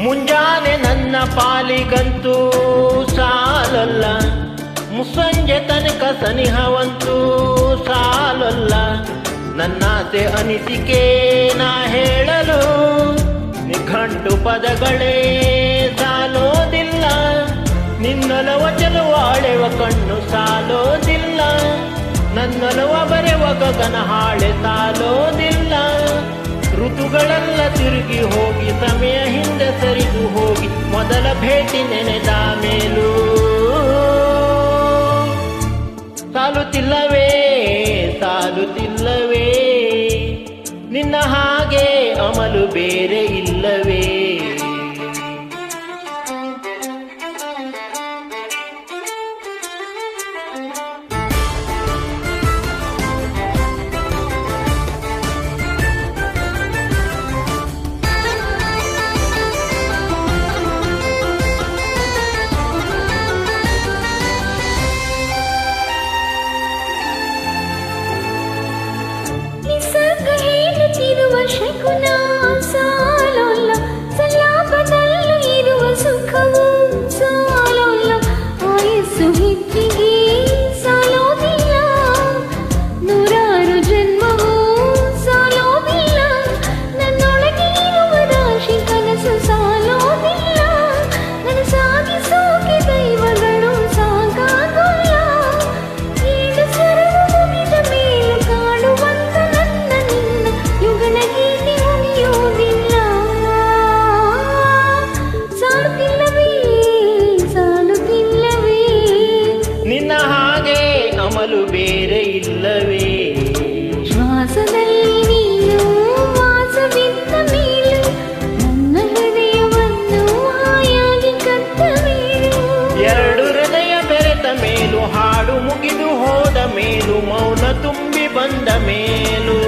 ಮುಂಜಾನೆ ನನ್ನ ಪಾಲಿಗಂತೂ ಸಾಲಲ್ಲ, ಮುಸ್ಸಂಜೆ ತನಕ ಸನಿಹವಂತೂ ಸಾಲಲ್ಲ. ನನ್ನಾಸೆ ಅನಿಸಿಕೆ ನಾ ಹೇಳಲು ನಿಘಂಟು ಪದಗಳೇ ಸಾಲೋದಿಲ್ಲ. ನಿನ್ನೊಲವ ಚೆಲುವಾಳೆವ ಕಣ್ಣು ಸಾಲೋದಿಲ್ಲ, ನನ್ನೊಲವ ಬರೆವ ಗಗನ ಹಾಳೆ ಸಾಲೋದಿಲ್ಲ. ಋತುಗಳೆಲ್ಲ ತಿರುಗಿ ಹೋಗಿ ಸಮಯ ಹಿಂದೆ ಸರಿದು ಹೋಗಿ ಮೊದಲ ಭೇಟಿ ನೆನೆದ ಮೇಲೂ ಸಾಲುತ್ತಿಲ್ಲವೇ ಸಾಲುತ್ತಿಲ್ಲವೇ, ನಿನ್ನ ಹಾಗೆ ಅಮಲು ಬೇರೆ ಇಲ್ಲವೇ. ಶಕುನ ಸಾಲೋಲ್ಲ, ಸಲಾಪದಲ್ಲೂ ಇರುವ ಸುಖವು ಸಾಲೋಲ್ಲ. ಆಯಸ್ಸು ಹೆಚ್ಚಿಗೆ ಸಾಲೋದಿಲ್ಲ, ನೂರಾರು ಜನ್ಮವೂ ಸಾಲೋದಿಲ್ಲ. ನನ್ನೊಳಗೆ ಇರುವ ರಾಶಿ ಕನಸು ಸಾಲೋದಿಲ್ಲ, ನನ್ನ ಸಾಗಿಸೋಕೆ ದೈವಗಳು ಸಾಕಾಗೋಲ್ಲ. ಏಳು ಸ್ವರವು ಮುಗಿದ ಮೇಲೂ ಕಾಡುವಂತ ನನ್ನ ನಿನ್ನ ಯುಗನ ಗೀತೆ ಉಳಿಯುವುದಿಲ್ಲ. ಸಾಲುತ್ತಿಲ್ಲವೇ ಸಾಲುತ್ತಿಲ್ಲವೇ, ನಿನ್ನ ಹಾಗೆ ಅಮಲು ಬೇರೆ ಇಲ್ಲವೇ. ಶ್ವಾಸದಲ್ಲಿ ನೀನು ವಾಸವಿದ್ದ ಮೇಲೂ ನನ್ನ ಹೃದಯವನ್ನು ಹಾಯಾಗಿ ಕದ್ದ ಮೇಲೂ, ಎರಡು ಹೃದಯ ಬೆರೆತ ಮೇಲೂ ಹಾಡು ಮುಗಿದು ಹೋದ ಮೇಲೂ ಮೌನ ತುಂಬಿ ಬಂದ ಮೇಲೂ